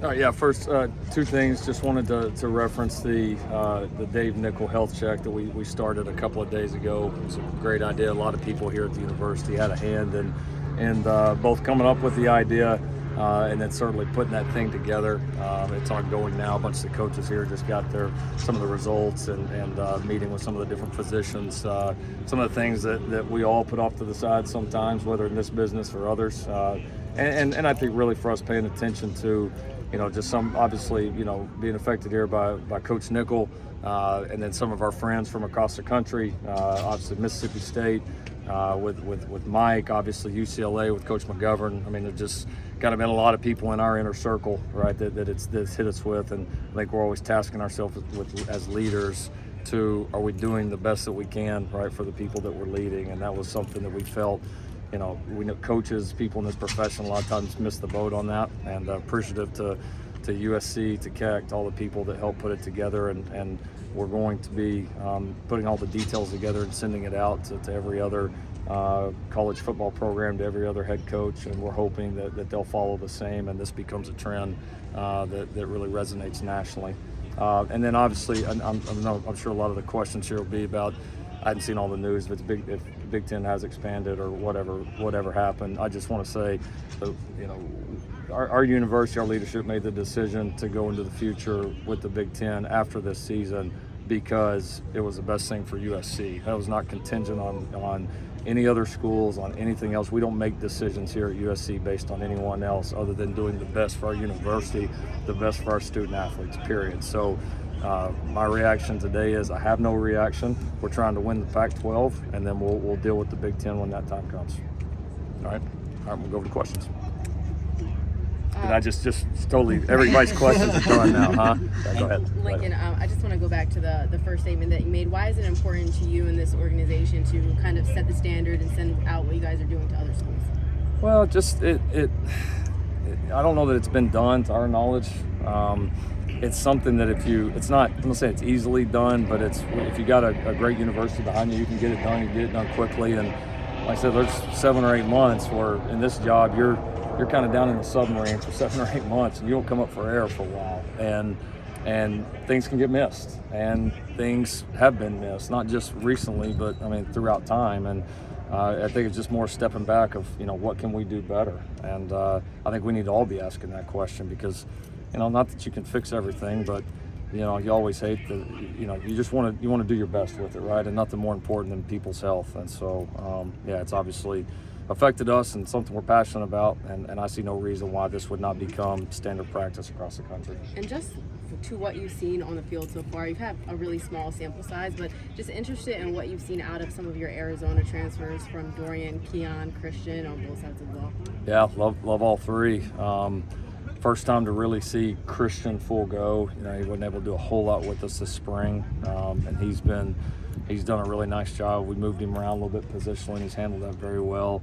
Yeah, first, two things. Just wanted to reference the Dave Nickel health check that we started a couple of days ago. It was a great idea. A lot of people here at the university had a hand in both coming up with the idea and then certainly putting that thing together. It's ongoing now. A bunch of the coaches here just got some of the results and meeting with some of the different physicians. Some of the things that we all put off to the side sometimes, whether in this business or others. And I think really for us paying attention to, just some, obviously, being affected here by Coach Nickel, and then some of our friends from across the country, obviously Mississippi State, with Mike, obviously UCLA with Coach McGovern. I mean, there's just kind of been a lot of people in our inner circle, right, that's hit us with, and I think we're always tasking ourselves as leaders are we doing the best that we can, right, for the people that we're leading, and that was something that we felt. We know coaches, people in this profession, a lot of times miss the boat on that, and appreciative to USC, to Keck, to all the people that helped put it together, and we're going to be putting all the details together and sending it out to every other college football program, to every other head coach, and we're hoping that they'll follow the same, and this becomes a trend that really resonates nationally. And then obviously, I'm sure a lot of the questions here will be about, I hadn't seen all the news, if Big Ten has expanded or whatever happened. I just want to say, our university, our leadership made the decision to go into the future with the Big Ten after this season because it was the best thing for USC. That was not contingent on any other schools, on anything else. We don't make decisions here at USC based on anyone else other than doing the best for our university, the best for our student athletes, period. So my reaction today is I have no reaction. We're trying to win the Pac-12, and then we'll deal with the Big Ten when that time comes. All right, we'll go over to questions. Did I just totally, everybody's questions are done now, huh? Yeah, go ahead. Lincoln, I just want to go back to the first statement that you made. Why is it important to you and this organization to kind of set the standard and send out what you guys are doing to other schools? Well, just I don't know that it's been done to our knowledge. It's something that I'm gonna say it's easily done, but if you got a great university behind you, you can get it done. You get it done quickly, and like I said, there's 7 or 8 months where in this job you're kind of down in the submarine for 7 or 8 months, and you don't come up for air for a while, and things can get missed, and things have been missed, not just recently, but I mean throughout time, and I think it's just more stepping back of what can we do better, and I think we need to all be asking that question because. Not that you can fix everything, but you always hate that. You just want to do your best with it, right? And nothing more important than people's health. And so, it's obviously affected us and something we're passionate about. And I see no reason why this would not become standard practice across the country. And just to what you've seen on the field so far, you've had a really small sample size, but just interested in what you've seen out of some of your Arizona transfers from Dorian, Keon, Christian on both sides of the ball. Yeah, love all three. First time to really see Christian full go. He wasn't able to do a whole lot with us this spring, and he's done a really nice job. We moved him around a little bit positionally. He's handled that very well.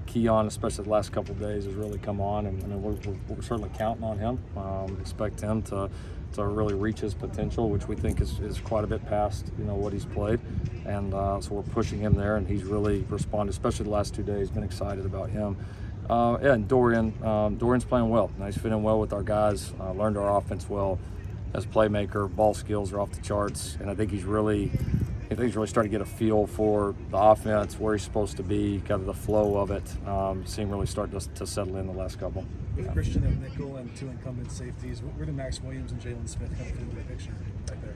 Keon, especially the last couple of days, has really come on, and we're certainly counting on him. Expect him to really reach his potential, which we think is quite a bit past what he's played, and so we're pushing him there, and he's really responded, especially the last 2 days. Been excited about him. And Dorian's playing well. He's fitting well with our guys, learned our offense well as a playmaker. Ball skills are off the charts, and I think he's really starting to get a feel for the offense, where he's supposed to be, kind of the flow of it. Seeing really start to settle in the last couple. With Christian at nickel and 2 incumbent safeties, where do Max Williams and Jalen Smith kind of fit into the picture right there?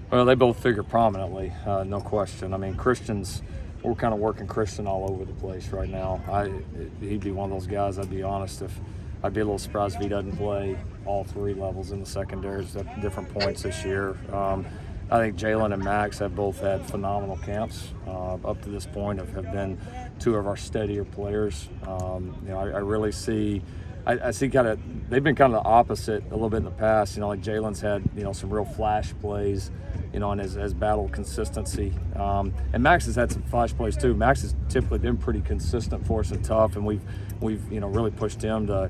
Well, they both figure prominently, no question. I mean, we're kind of working Christian all over the place right now. He'd be one of those guys, I'd be honest, I'd be a little surprised if he doesn't play all 3 levels in the secondaries at different points this year. I think Jalen and Max have both had phenomenal camps up to this point, have been 2 of our steadier players. I really see I see they've been kind of the opposite a little bit in the past. Like Jalen's had, some real flash plays, and has battled consistency. And Max has had some flash plays too. Max has typically been pretty consistent for us and tough, and we've really pushed him to,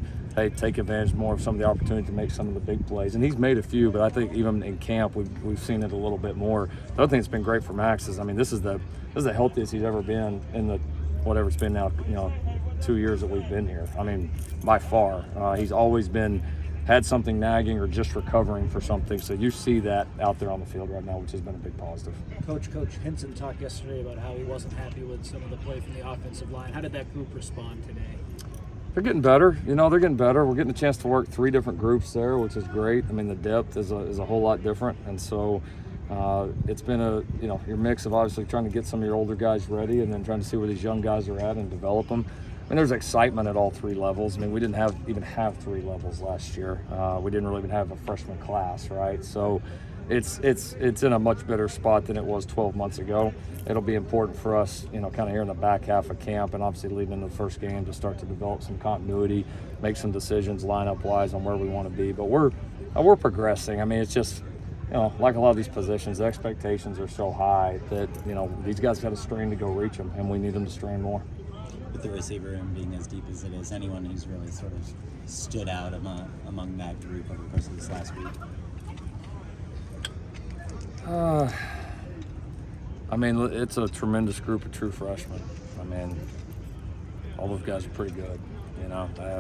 take advantage more of some of the opportunity to make some of the big plays. And he's made a few, but I think even in camp we've seen it a little bit more. The other thing that's been great for Max is, this is the healthiest he's ever been in the whatever it's been now, 2 years that we've been here. By far. He's always been had something nagging or just recovering for something. So you see that out there on the field right now, which has been a big positive. Coach Hinton talked yesterday about how he wasn't happy with some of the play from the offensive line. How did that group respond today? They're getting better. They're getting better. We're getting a chance to work 3 different groups there, which is great. I mean, the depth is a whole lot different. And so it's been your mix of obviously trying to get some of your older guys ready and then trying to see where these young guys are at and develop them. I mean, there's excitement at all 3 levels. I mean, we didn't even have 3 levels last year. We didn't really even have a freshman class, right? So it's in a much better spot than it was 12 months ago. It'll be important for us, kind of here in the back half of camp and obviously leading into the first game to start to develop some continuity, make some decisions lineup-wise on where we want to be. But we're progressing. I mean, it's just, like a lot of these positions, the expectations are so high that, these guys got to strain to go reach them, and we need them to strain more. With the receiver room being as deep as it is, anyone who's really sort of stood out among that group over the course of this last week? I mean, it's a tremendous group of true freshmen. I mean, all those guys are pretty good.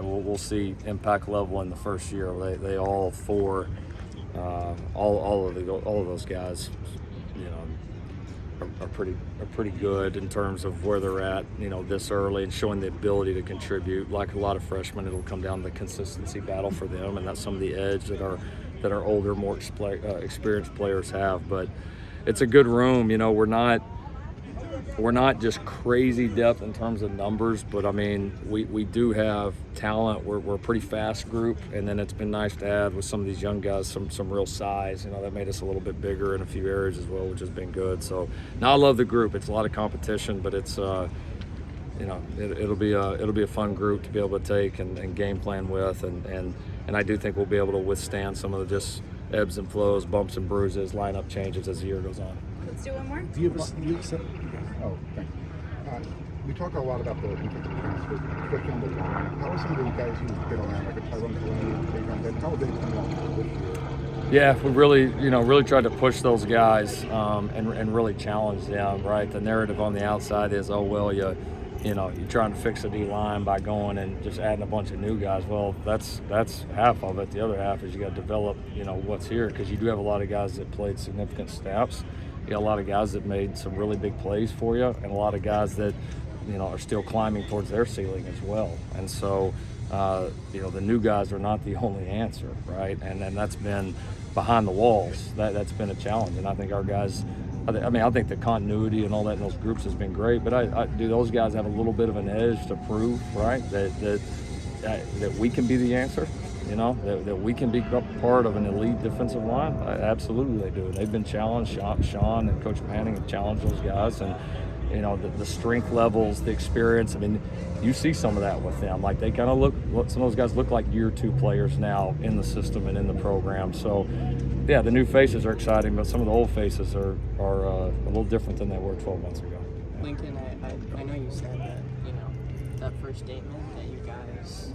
We'll see impact level in the first year. They all 4, all of those guys, are pretty good in terms of where they're at, this early and showing the ability to contribute. Like a lot of freshmen, it'll come down to the consistency battle for them, and that's some of the edge that our older, more experienced players have. But it's a good room. We're not just crazy depth in terms of numbers, but I mean, we do have talent. We're a pretty fast group, and then it's been nice to add with some of these young guys some real size. That made us a little bit bigger in a few areas as well, which has been good. So now I love the group. It's a lot of competition, but it's it'll be a fun group to be able to take and game plan with, and I do think we'll be able to withstand some of the just ebbs and flows, bumps and bruises, lineup changes as the year goes on. Let's do one more. Do you have Oh, thanks. We talk a lot about the defensive transfers, especially on the line. How are some of the guys who've been around, like a Tyrone Delaney, how are they coming along this year? Yeah, we really tried to push those guys and really challenge them, right? The narrative on the outside is, oh, well, you're trying to fix a D-line by going and just adding a bunch of new guys. Well, that's half of it. The other half is you got to develop, what's here, because you do have a lot of guys that played significant snaps. You got a lot of guys that made some really big plays for you, and a lot of guys that, are still climbing towards their ceiling as well. And so, the new guys are not the only answer, right? And that's been behind the walls. That's been a challenge, and I think our guys. I think the continuity and all that in those groups has been great, but do those guys have a little bit of an edge to prove, right? That we can be the answer, that we can be part of an elite defensive line. Absolutely, they do. They've been challenged. Sean and Coach Manning have challenged those guys, and the strength levels, the experience. I mean, you see some of that with them. Like they kind of some of those guys look like year 2 players now in the system and in the program. So, yeah, the new faces are exciting, but some of the old faces are a little different than they were 12 months ago. Lincoln, I know you said that, that first statement that you guys,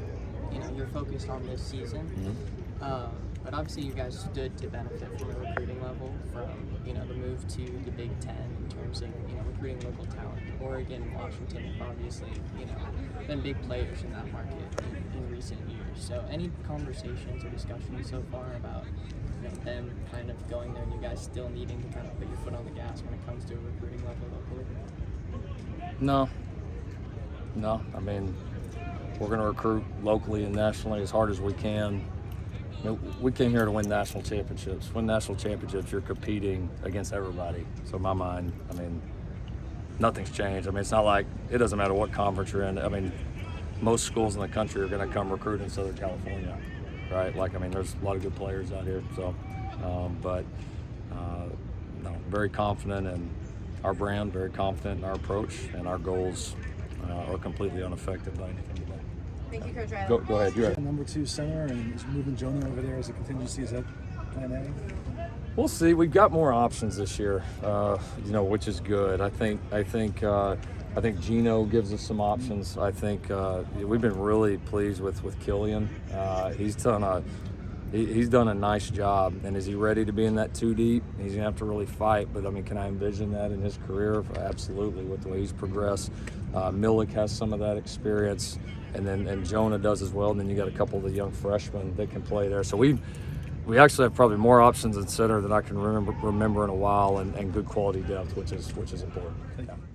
you're focused on this season. Mm-hmm. But obviously you guys stood to benefit from the recruiting level from, the move to the Big Ten in terms of, recruiting local talent. Oregon, Washington have obviously, been big players in that market in recent years. So any conversations or discussions so far about them kind of going there and you guys still needing to kind of put your foot on the gas when it comes to a recruiting level locally? No. I mean, we're going to recruit locally and nationally as hard as we can. We came here to win national championships. Win national championships, you're competing against everybody. So in my mind, I mean, nothing's changed. I mean, it's not like it doesn't matter what conference you're in. I mean, most schools in the country are going to come recruit in Southern California, right? There's a lot of good players out here. So, no, very confident in our brand, very confident in our approach, and our goals are completely unaffected by anything today. Thank you, Coach Riley. Go ahead. You're right. Number 2 center, and is moving Jonah over there as a contingency. Is that plan A? We'll see. We've got more options this year, which is good. I think Gino gives us some options. I think we've been really pleased with Killian. He's done he's done a nice job. And is he ready to be in that 2 deep? He's gonna have to really fight. But I mean, can I envision that in his career? Absolutely, with the way he's progressed. Millick has some of that experience, and Jonah does as well. And then you got a couple of the young freshmen that can play there. So we actually have probably more options in center than I can remember in a while, and good quality depth, which is important. Thank you.